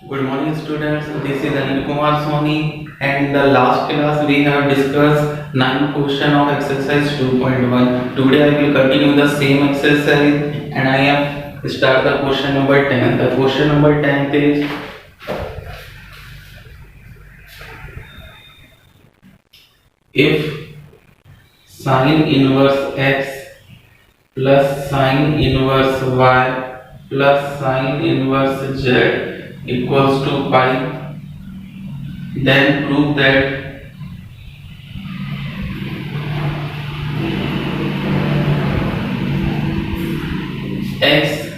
Good morning, students. This is Anil Kumar Soni, and in the last class we have discussed 9 question of exercise 2.1. Today I will continue the same exercise, and I am start the question number 10. The question number 10 is if sine inverse x plus sine inverse y plus sine inverse z equals to pi, then prove that x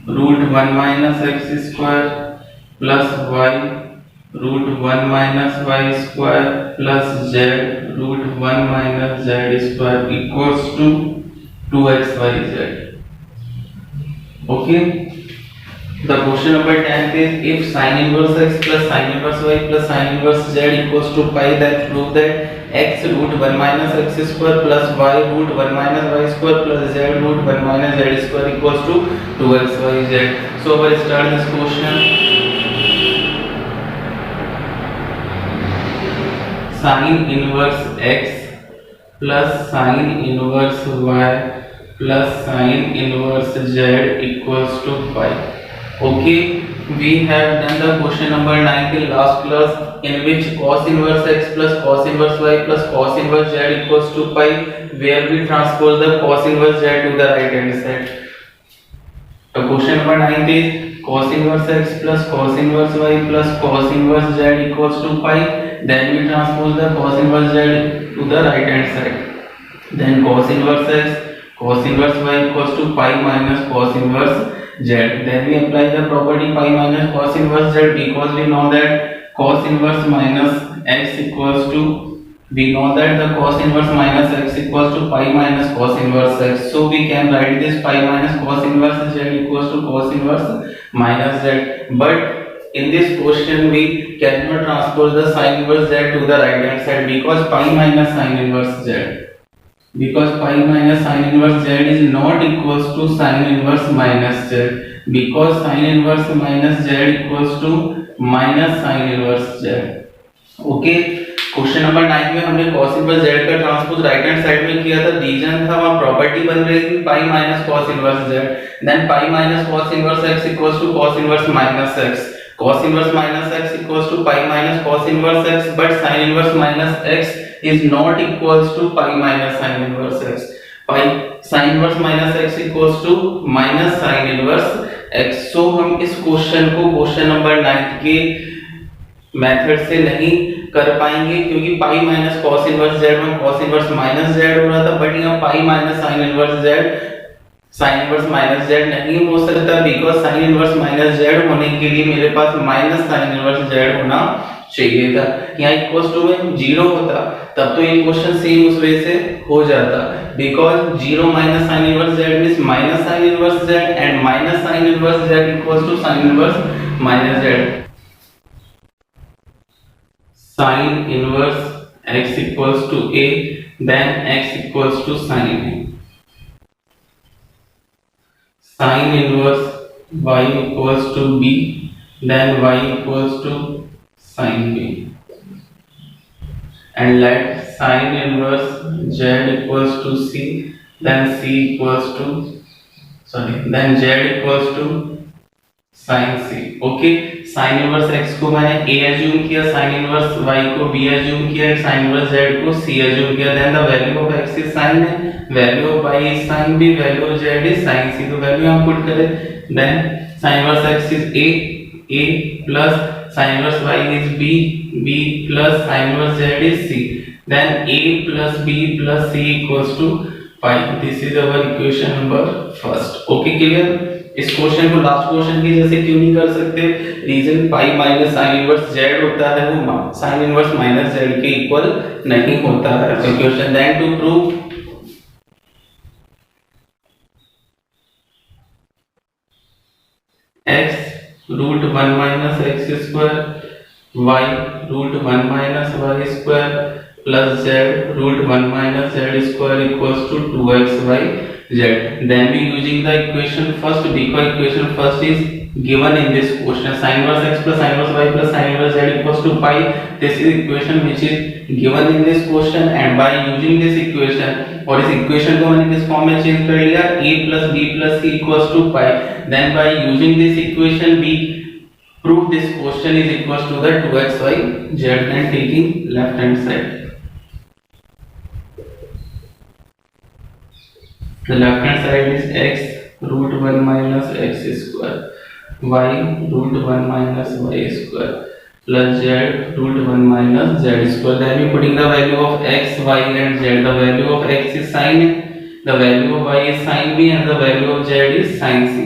root 1 minus x square plus y root 1 minus y square plus z root 1 minus z square equals to 2xyz. Okay. The question number 10 is if sin inverse x plus sin inverse y plus sin inverse z equals to pi, then prove that x root 1 minus x square plus y root 1 minus y square plus z root 1 minus z square equals to 2xyz. So we'll start this question. Sin inverse x plus sin inverse y plus sin inverse z equals to pi. Okay, we have done the question number 9 in last class, in which cos inverse x plus cos inverse y plus cos inverse z equals to pi, where we transpose the cos inverse z to the right hand side. The question number 9 is cos inverse x plus cos inverse y plus cos inverse z equals to pi, then we transpose the cos inverse z to the right hand side. Then cos inverse x cos inverse y equals to pi minus cos inverse z. Then we apply the property pi minus cos inverse z, because we know that cos inverse minus x equals to, we know that the cos inverse minus x equals to pi minus cos inverse x. So we can write this pi minus cos inverse z equals to cos inverse minus z. But in this question we cannot transpose the sin inverse z to the right hand side, because pi minus sin inverse z, because pi minus sin inverse z is not equals to sin inverse minus z, because sin inverse minus z equals to minus sin inverse z. Okay, question number 9 में हमने cos inverse z का transpose right hand side में किया था, reason था वहां property बन रही थी pi minus cos inverse z, then pi minus cos inverse x equals to cos inverse minus x, cos inverse minus x equals to pi minus cos inverse x, but sin inverse minus x is not equals to pi minus sin inverse x. Pi sin inverse minus x equals to minus sin inverse x. So हम इस question को question number 9 के method से नहीं कर पाएंगे, क्योंकि पाई minus cos inverse z में cos इनवर्स माइनस z हो रहा था, बट यहाँ pi minus sin inverse z sin inverse minus z नहीं हो सकता, because sin inverse minus z होने के लिए मेरे पास माइनस sin इनवर्स z होना चाहिए था। यहाँ इक्वल्स टू में 0 होता तब तो ये क्वेश्चन सेम उस वे से हो जाता, because 0 minus sin inverse z means minus sin inverse z, and minus sin inverse z equals to sin inverse minus z. sin inverse x equals to a, then x equals to sin a. sin inverse y equals to b, then y equals to sin b. And let sin inverse z equals to c, then c equals to, then z equals to sin c. Okay, sin inverse x को मैंने a assume किया, sin inverse y को b assume किया, sin inverse z को c assume किया, then the value of x is sin है, value of y is sin b, value of z is sin c. तो value हम put करें, then sin inverse x is a plus sin inverse y is b plus sin inverse z is c, then a plus b plus c equals to 5. This is our equation number first. Okay, clear. इस question को last question की जैसे क्यों नहीं कर सकते, reason pi minus sine inverse z होता है, वो साइन इनवर्स माइनस z के इक्वल नहीं होता है. तो question then to prove x root 1 minus x square y root 1 minus y square plus z root 1 minus z square equals to 2xy z. Then we using the equation first, because equation first is given in this question, sin inverse x plus sin inverse y plus sin inverse z equals to pi. This is equation which is given in this question, and by using this equation, और इस equation को मैंने किस form में change कर लिया, a plus b plus c equals to pi. Then by using this equation we prove this question is equals to the 2xy z, and taking left hand side. The left hand side is x root 1 minus x square, y root 1 minus y square, plus z root 1 minus z square. Then we putting the value of x, y and z. The value of x is sin A, the value of y is sin B, and the value of z is sin C.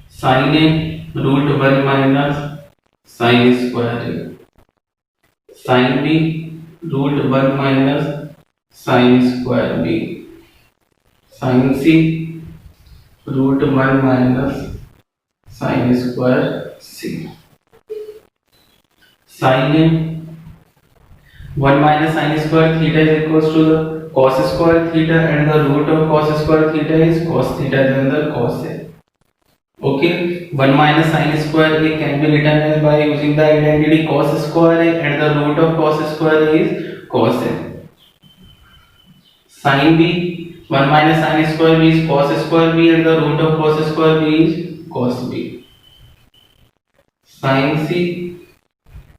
Sin A root 1 minus sin square A, sin B root 1 minus sin square B, sin C root 1 minus sin square C. Sin A 1 minus sin square theta is equals to the cos square theta, and the root of cos square theta is cos theta, then the cos A. Okay, 1 minus sin square A can be written as by using the identity cos square A, and the root of cos square A is cos A. Sin B 1 minus sin square B is cos square B, and the root of cos square B is cos B. Sin C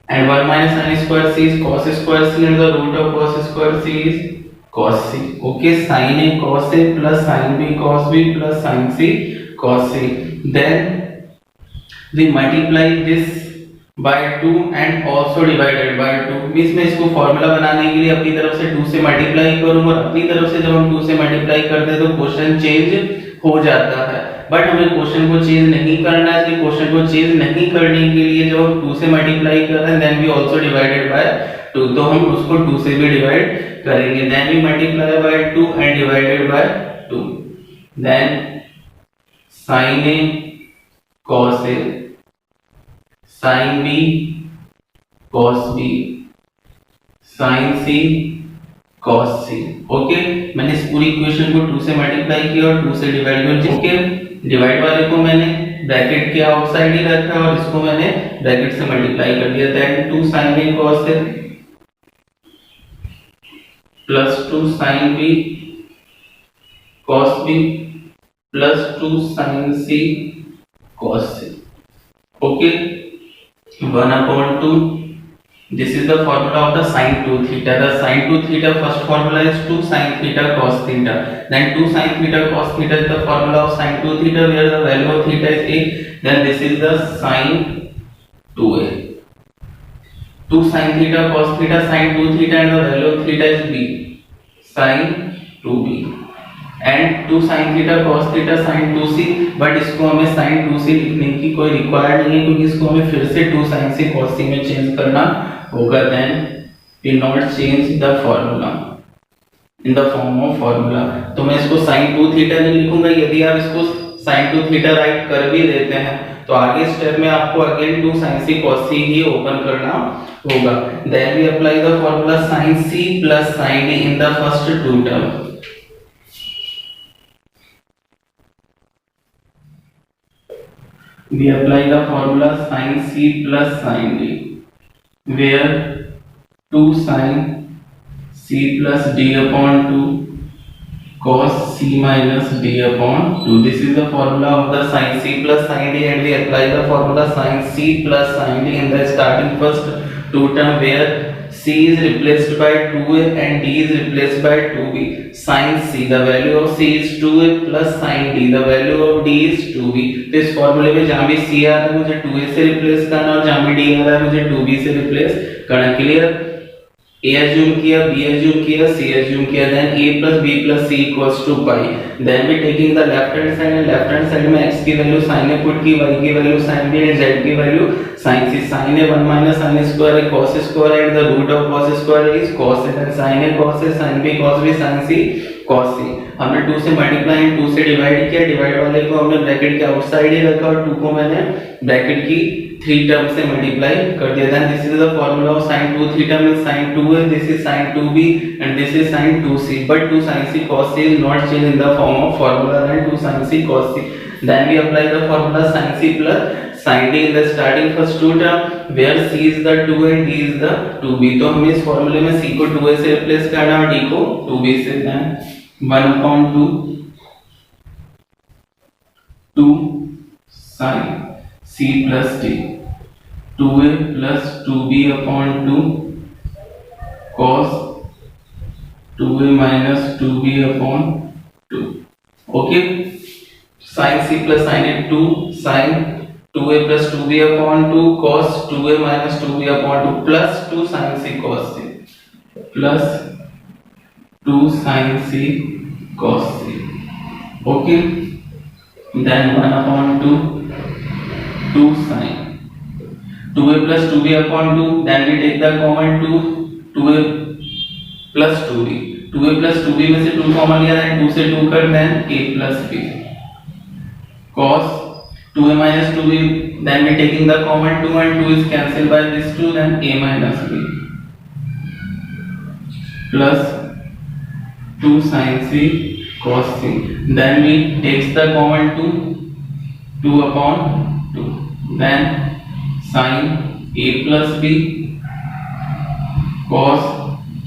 and 1 minus sin square C is cos square C, and the root of cos square C is cos C. Okay, sin A cos A plus sin B cos B plus sin C cos C. Then we multiply this by 2 and also divided by 2. Means मैं इसको formula बनाने के लिए अपनी तरफ से 2 से multiply करूंगा, और अपनी तरफ से जब हम 2 से मल्टीप्लाई करते हैं तो क्वेश्चन चेंज हो जाता है, बट हमें क्वेश्चन को चेंज नहीं करना है। इसलिए क्वेश्चन को चेंज नहीं करने के लिए जब हम 2 से मल्टीप्लाई कर रहे हैं, then we also divided by 2, तो हम उसको 2 से भी डिवाइड करेंगे। Then we multiply by 2 and divided by 2, then sin A cos A, sin B cos B, sin C cos C. Okay, मैंने इस पूरी इक्वेशन को 2 से मल्टीप्लाई किया और 2 से डिवाइड किया। ओके, डिवाइड वाले को मैंने ब्रैकेट के आउटसाइड ही रखा और इसको मैंने ब्रैकेट से मल्टीप्लाई कर दिया। Then 2 sin A cos A plus 2 sin B cos B plus 2 sin C cos C. Okay, 1 upon 2. This is the formula of the sin 2 theta. The sin 2 theta first formula is 2 sin theta cos theta. Then 2 sin theta cos theta is the formula of sin 2 theta, where the value of theta is A. Then this is the sin 2A. 2 sin theta cos theta sin 2 theta, and the value of theta is B, sin 2B. And 2 sin theta cos theta sin 2c, but इसको हमें sin 2c लिखने की कोई required नहीं है, क्योंकि इसको हमें फिर से 2 sin c cos c में चेंज करना होगा। Then we not change the formula in the form of formula, तो मैं इसको sin 2 थीटा नहीं लिखूंगा। यदि आप इसको sin 2 थीटा राइट कर भी देते हैं तो आगे स्टेप में आपको again 2 sin c cos c ही ओपन करना होगा। Then we apply the formula sin c plus sin a in the first two term. We apply the formula sin C plus sin D, where 2 sin C plus D upon 2 cos C minus D upon 2. This is the formula of the sin C plus sin D, and we apply the formula sin C plus sin D in the starting first two term, where C is replaced by 2a and D is replaced by 2b. Sin C, the value of C is 2a plus sin D, the value of D is 2b. तो इस फॉर्मूले में जहाँ भी C आ रहा है मुझे 2a से रिप्लेस करना, और जहाँ भी D आ रहा है मुझे 2b से रिप्लेस करना। क्लियर? A assume किया, B assume किया, C assume किया, then A plus B plus C equals to pi. Then we taking the left hand side, and left hand side में x की वैल्यू sin A पुट की, y की value sin B, and z की value sin c sin a 1 minus sin a square है cos square and the root of cos square is cos a, then sin a cos a sin b cos b sin c cos c। हमने 2 से multiply and 2 से divide किया, divide वाले को हमने bracket के outside he रखा और 2 को मैंने ब्रैकेट की 3 टर्म से मल्टीप्लाई कर दिया। Then this is the formula of sin 2 theta में sin 2a, this is sin 2b and this is sin 2c, but 2 sin c cos c is not changed in the form of formula and 2 sin c cos c। Then we apply the formula sin c plus sin d in the starting first two term where c is the 2 and d is the 2b। तो हमें इस फॉर्मूले में c को 2a से replace करना और d को 2b से। Then 1/2 2 sin c plus d 2a plus 2b upon 2 cos 2a minus 2b upon 2। Okay, sin c plus sin a 2 sin 2a plus 2b upon 2 cos 2a minus 2b upon 2 plus 2 sin c cos c plus 2 sin c cos c। okay, then 1/2 2 sin 2a plus 2b upon 2, then we take the common 2a plus 2b, 2a plus 2b में से 2 common लिया, then 2 से 2 कर, then a plus b cos 2a minus 2b, then we taking the common 2 and 2 is cancelled by this 2, then a minus b plus 2 sin c cos c, then we takes the common 2 upon 2, then sin a plus b cos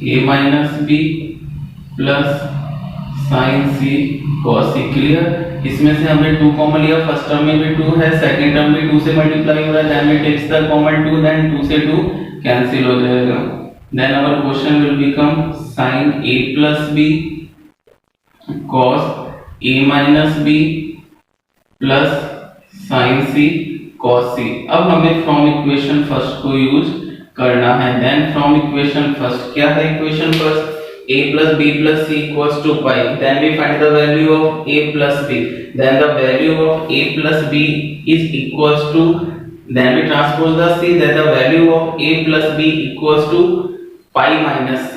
a minus b plus sin c cos c। Clear? इसमें से हमने 2 common लिया, first term में भी 2 है, second term में 2 से multiply हो रहा है, then we takes the common 2, then 2 से 2 कैंसिल हो जाएगा। Then our question will become sin a plus b cos a minus b plus sin c cos c। अब हमें फ्रॉम इक्वेशन फर्स्ट को यूज करना है। देन फ्रॉम इक्वेशन फर्स्ट क्या है? Equation first a plus b plus c equals to pi, then we find the value of a plus b, then the value of a plus b is equals to, then we transpose the c, then the value of a plus b equals to pi minus c।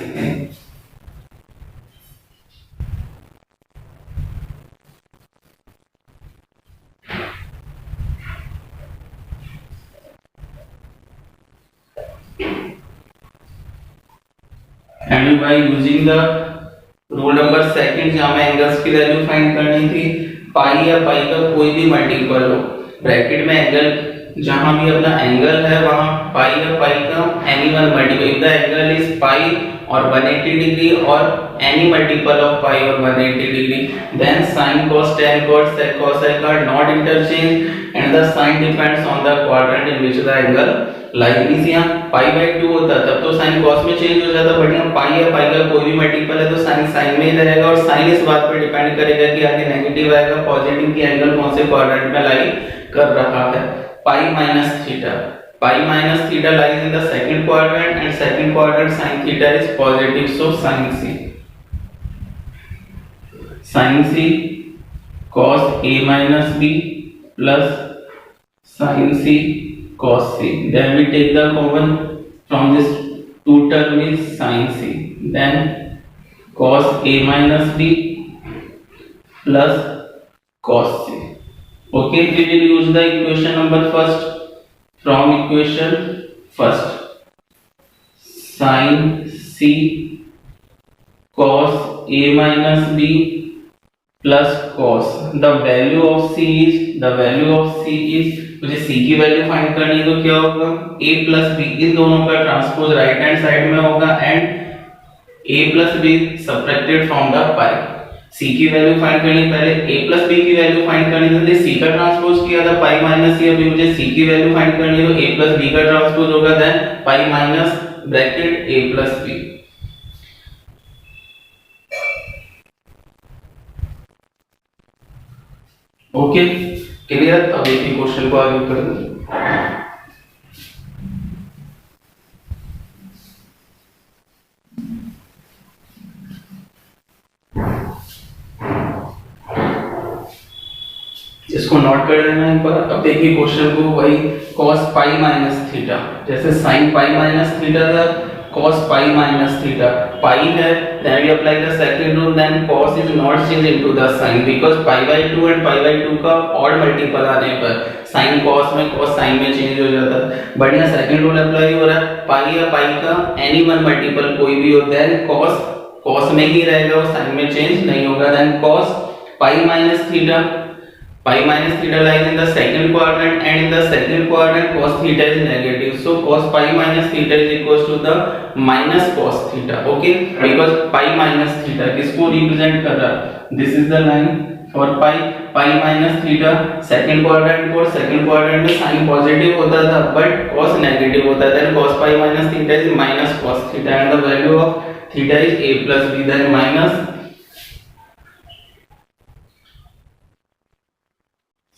and by using the rule number second जहां में angles की value find करनी थी, पाई या पाई का कोई भी multiple हो, ब्रैकेट में एंगल जहां भी अपना एंगल है वहां पाई या पाई का any one multiple, if the angle is pi और 180 डिग्री और एनी मल्टीपल ऑफ पाई और 180 degree, then sin cos tan cos sec cos sec are not interchange and the sign depends on the quadrant in which the angle lies। Means यहां pi/2 होता तब तो sin cos में change हो जाता, but यहां पाई या पाई का कोई भी मल्टीपल है तो sin sin में ही रहेगा और sin इस बात पर डिपेंड करेगा कि आगे नेगेटिव आएगा पॉजिटिव की एंगल कौन से क्वाड्रेंट में लाई कर रहा है। pi minus theta, pi minus theta lies in the second quadrant and second quadrant sin theta is positive, so sin c cos a minus b plus sin c cos c, then we take the common from this two term is sin c, then cos a minus b plus cos c। okay, we will use the equation number first। from equation first sin c cos a minus b plus cos, the value of c is मुझे c की value find करनी है तो क्या होगा, a plus b, इन दोनों का transpose right hand side में होगा and a plus b subtracted from the pi. c की वैल्यू फाइंड करनी, पहले a plus b की वैल्यू फाइंड करनी थी, c का ट्रांसपोज किया था पाई माइनस c, अभी मुझे c की वैल्यू फाइंड करनी है तो a plus b का ट्रांसपोज होगा, then pi minus bracket a plus b। Okay, clear? अब एक ही क्वेश्चन को आगे कर दो। इसको नोट कर लेना एक बार। अब देखिए क्वेश्चन को, वही cos पाई माइनस थीटा, जैसे sin पाई माइनस थीटा था, cos पाई माइनस थीटा, पाई है, then we apply the second rule, then cos is not changed into the sin because pi by 2 and pi by 2 का odd multiple आने पर sin cos में cos sin में change हो जाता है। But यहाँ सेकंड रूल अप्लाई हो रहा है, पाई या पाई का एनी वन मल्टीपल कोई भी होता है, cos cos में ही रहेगा और sin में चेंज नहीं होगा। then cos pi minus theta, pi minus theta lies in the second quadrant and in the second quadrant cos theta is negative, so cos pi minus theta is equals to the minus cos theta, okay, because pi minus theta किसको represent कर रहा है, this is the line for pi minus theta, second quadrant को, second quadrant में sin positive होता था but cos negative होता था, then cos pi minus theta is minus cos theta and the value of theta is a plus b, then minus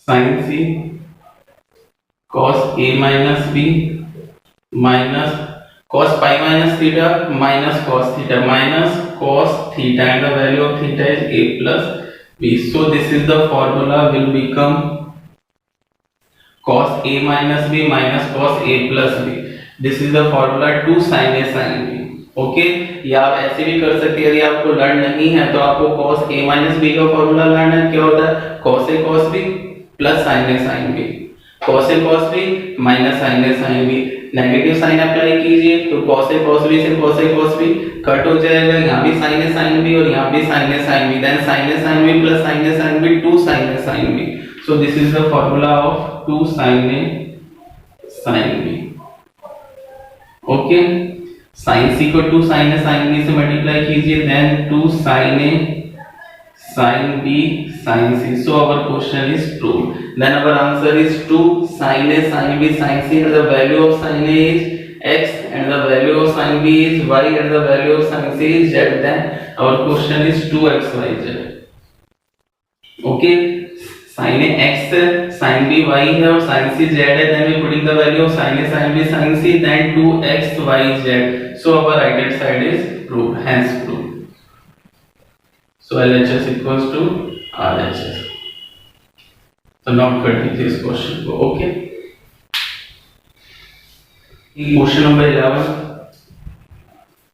sin c cos a minus b minus cos pi minus theta minus cos theta minus cos theta and the value of theta is a plus b. So this is the formula will become cos a minus b minus cos a plus b. This is the formula to sin a sin b. Okay, या आप ऐसे भी कर सकते हैं, यदि आपको learn नहीं है तो आपको cos a minus b का फॉर्मूला लर्न है, क्या होता है cos a cos b plus sin a sin b, cos a cos b minus sin a sin b, negative sine apply कीजिए तो cos a cos b से cos a cos b cut हो जाएगा, यहाँ भी sin a sin b और यहाँ भी sin a sin b, then sin a sin b plus sin a sin b 2 sin a sin b. So this is the formula of 2 sin a sin b. Okay, sin c को 2 sin a sin b से multiply कीजिए, then 2 sin a sin b sin c. So our question is true. Then our answer is 2 sin a sin b sin c, and the value of sin a is x and the value of sin b is y and the value of sin c is z. Then our question is 2x y z. Okay, sin a x है, sin b y है और sin c z है, then we putting the value of sin a sin b sin c, then 2x y z. So our right hand side is proved, hence proved. So LHS equals to RHS. So now कर दीजिए इस question को. Okay, question number 11,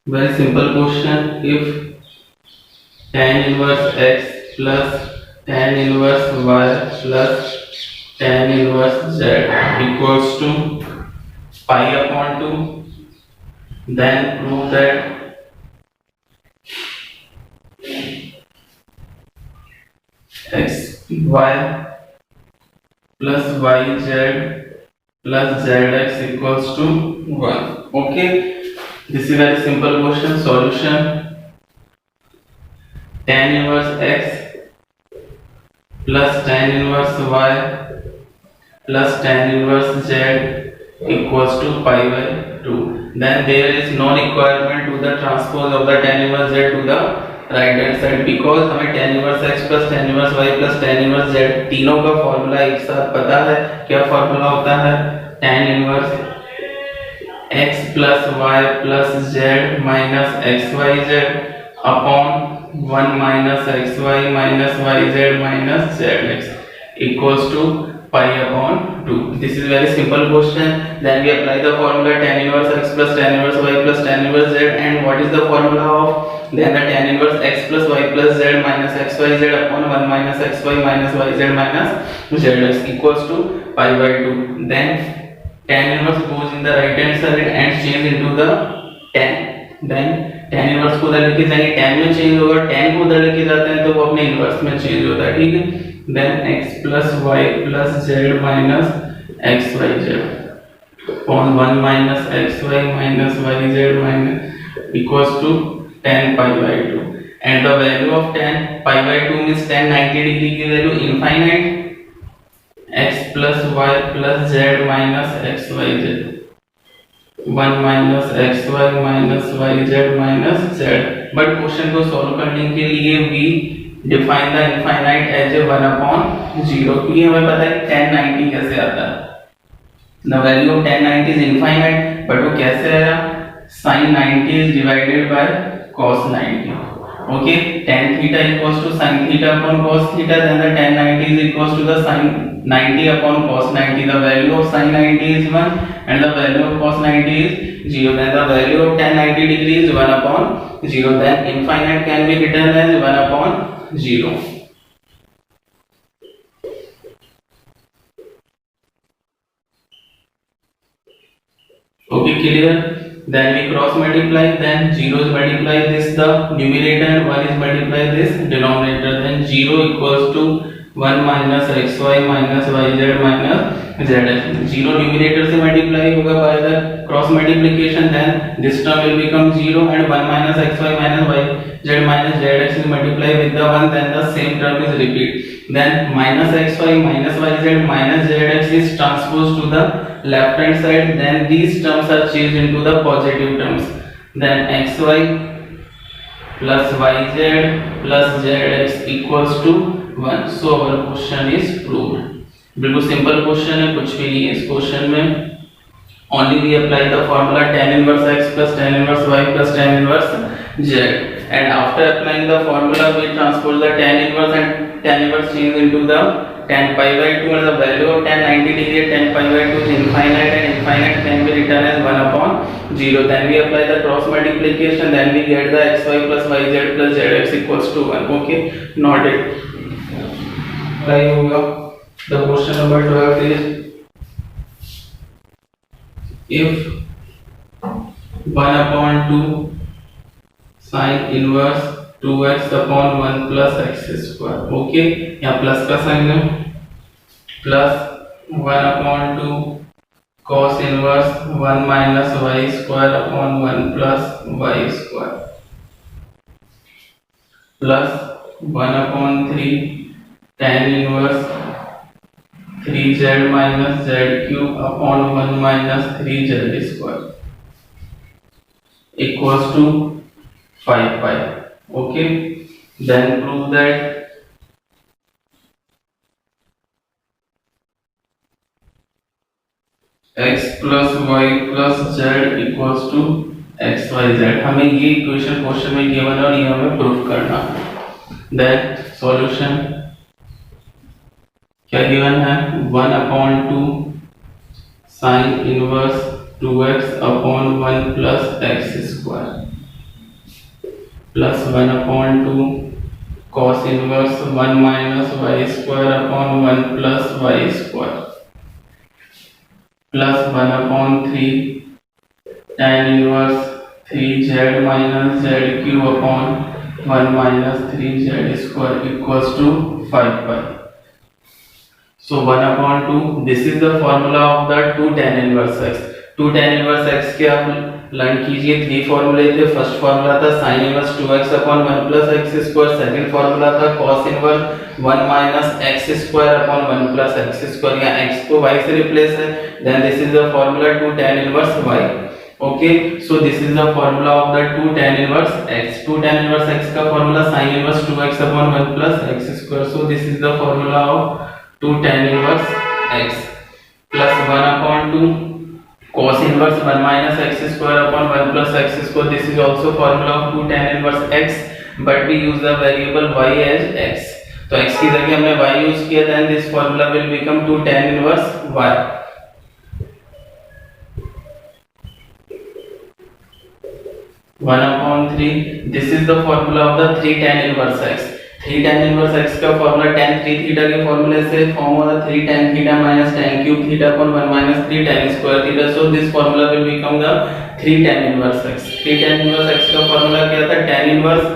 very simple question. If tan inverse x plus tan inverse y plus tan inverse z equals to pi upon 2, then prove that x y plus y z plus zx equals to 1. Okay, this is very simple question. Solution: tan inverse x plus tan inverse y plus tan inverse z equals to pi by 2. Then there is no requirement to the transpose of the tan inverse z to the right hand side, because हमें tan inverse x plus tan inverse y plus tan inverse z तीनों का formula एक साथ पता है। क्या formula होता है? tan inverse x plus y plus z minus xyz upon 1 minus xy minus yz minus zx equals to pi upon 2. This is very simple question. Then we apply the formula tan inverse x plus tan inverse y plus tan inverse z, and what is the formula of then the tan inverse x plus y plus z minus xyz upon 1 minus xy minus yz minus zx equals to pi by 2. Then tan inverse goes in the right hand side and change into the tan. Then tan inverse को उधर लेके जाएंगे, tan में change होगा, tan को उधर लेके जाते हैं तो वो अपने इनवर्स में चेंज होता है, ठीक है। Then x plus y plus z minus xyz upon 1 minus xy minus yz minus equals to tan pi by 2, and the value of tan pi by 2 means tan 90 degree की value infinite x plus y plus z minus xyz 1 minus xy minus yz minus z. But question को solve करने के लिए we define the infinite as a 1 upon 0, क्योंकि हमें पता है tan 90 कैसे आता है, the value of tan 90 is infinite, but वो कैसे आया, sin 90 is divided by cos 90, Okay, tan theta equals to sin theta upon cos theta, then the tan 90 is equals to the sin 90 upon cos 90. The value of sin 90 is 1 and the value of cos 90 is 0. Then the value of tan 90 degree is 1 upon 0. Then infinite can be written as 1 upon 0. Okay, clear? Then we cross multiply, then 0 is multiply this the numerator and 1 is multiply this denominator. Then 0 equals to 1 minus xy minus yz minus zx. 0 numerator से multiply होगा by the cross multiplication, then this term will become 0 and 1 minus xy minus yz minus zx will multiply with the 1, then the same term is repeat. Then minus xy minus yz minus zx is transposed to the left hand side, then these terms are changed into the positive terms. Then xy plus yz plus zx equals to 1. So our question is proved. बिल्कुल simple question है, कुछ भी नहीं है इस question में. Only we apply the formula tan inverse x plus tan inverse y plus tan inverse z, and after applying the formula we transpose the tan inverse and tan inverse change into the tan pi by 2, and the value of tan 90 degree tan pi by 2 is infinite and infinite can be written as 1 upon 0. Then we apply the cross multiplication, then we get the xy plus yz plus zx equals to 1. Okay, noted. Apply होगा. The question number 12 is, if 1 upon 2 sin inverse 2x upon 1 plus x square. Okay, यहाँ plus का sign है, plus 1 upon 2 cos inverse 1 minus y square upon 1 plus y square, plus 1 upon 3 tan inverse 3z minus z cube upon 1 minus 3z square equals to 5 pi. Okay, then prove that x plus y plus z equals to x y z. हमें ये equation question में given है और ये हमें proof करना है. Then solution क्या गिवन है, 1 upon 2 sin inverse 2x upon 1 plus x square plus 1 upon 2 cos inverse 1 minus y square upon 1 plus y square plus 1 upon 3 tan inverse 3z minus z cube upon 1 minus 3z square equals to 5 pi. So 1 upon 2, this is the formula of the 2 tan inverse x. 2 tan inverse x के आप learn कीजिए. 3 फॉर्मूले थे. First formula था sin inverse 2x upon 1 plus x square. Second formula था cos inverse 1 minus x square upon 1 plus x square. यहाँ x को y से रिप्लेस है. Then this is the formula 2 tan inverse y. Okay, so this is the formula of the 2 tan inverse x. 2 tan inverse x का formula sin inverse 2x upon 1 plus x square. So this is the formula of 2 tan inverse x plus 1 upon 2 cos inverse 1 minus x square upon 1 plus x square. This is also formula of 2 tan inverse x, but we use the variable y as x. तो x की जगह हमने y use किया, then this formula will become 2 tan inverse y. 1 upon 3. This is the formula of the 3 tan inverse x. 3 tan inverse x का formula tan 3 theta के फॉर्मूले से form होता है 3 tan theta minus tan cube theta upon 1 minus 3 tan square theta. So this formula will become the 3 tan inverse x. 3 tan inverse x का formula क्या था, tan inverse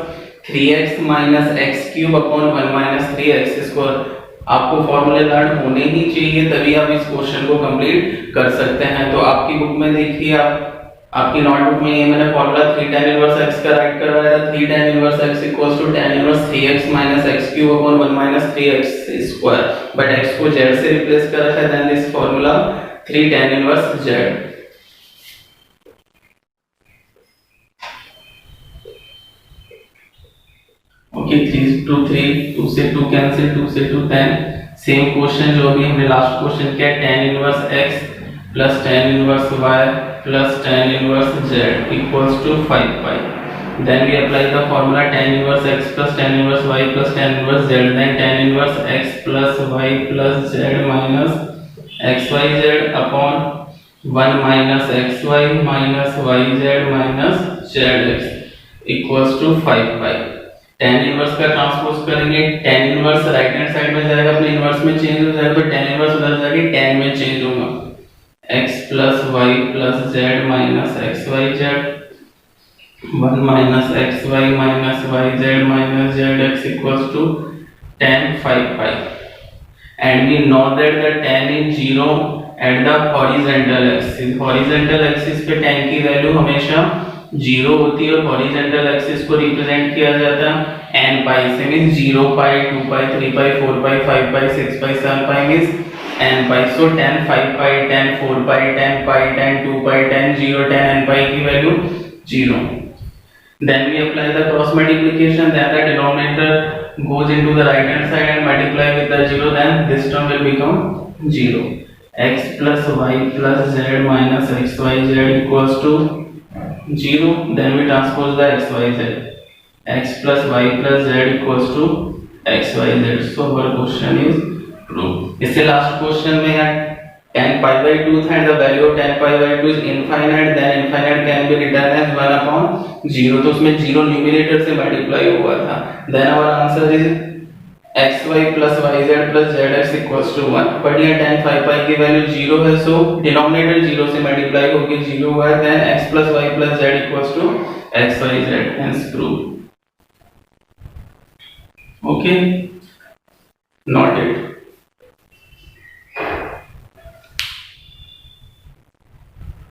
3x minus x cube upon 1 minus 3x square. आपको फॉर्मूले learn होने ही चाहिए, तभी आप इस क्वेश्चन को कंप्लीट कर सकते हैं. तो आपकी बुक में देखिए, आपकी नोटबुक में ये मैंने फॉर्मूला 3 tan इनवर्स x का राइट करवाया था. 3 tan inverse x equals to tan inverse 3x minus x cube upon 1 minus 3x square, but x को z से रिप्लेस कर रखा है. Then this formula 3 tan inverse z. Okay, 3 2 3 2 से 2 cancel, 2 से 2 10. सेम क्वेश्चन जो अभी हमने लास्ट क्वेश्चन किया, tan inverse x plus tan inverse y plus tan inverse z equals to 5 pi. then we apply the formula tan inverse x plus tan inverse y plus tan inverse z, then tan inverse x plus y plus z minus xyz upon 1 minus xy minus yz minus zx equals to 5 pi। tan inverse का transpose करेंगे, tan inverse right hand side में जाएगा, अपने inverse में change हो जाएगा, तो tan inverse उधर जाके tan में चेंज होगा, x plus y plus z minus xyz 1 minus xy minus yz minus zx equals to tan 5 pi, and we know that the tan is 0 at the horizontal axis। horizontal axis पे tan की value हमेशा 0 होती है और horizontal axis को represent किया जाता है n पाई से, means 0 pi 2 pi 3 pi 4 pi 5 pi 6 pi 7 pi means n pi. So tan 5 pi tan 4 pi tan pi tan 2 pi tan 0 tan n pi की value 0। Then we apply the cross multiplication, then the denominator goes into the right hand side and multiply with the 0, then this term will become 0। x plus y plus z minus xyz equals to 0, then we transpose the xyz, x plus y plus z equals to xyz। so our question is proved। इससे last question में है tan pi by 2 and the value of tan pi by 2 is infinite, then infinite can be written as 1 upon 0, तो उसमें 0 numerator से multiply हुआ था। then our answer is xy plus yz plus zx equals to 1, but यहाँ tan 5 pi की value 0 है, सो denominator 0 से multiply होके 0 हुआ है, then x plus y plus z equals to xyz, hence proved। okay, not it।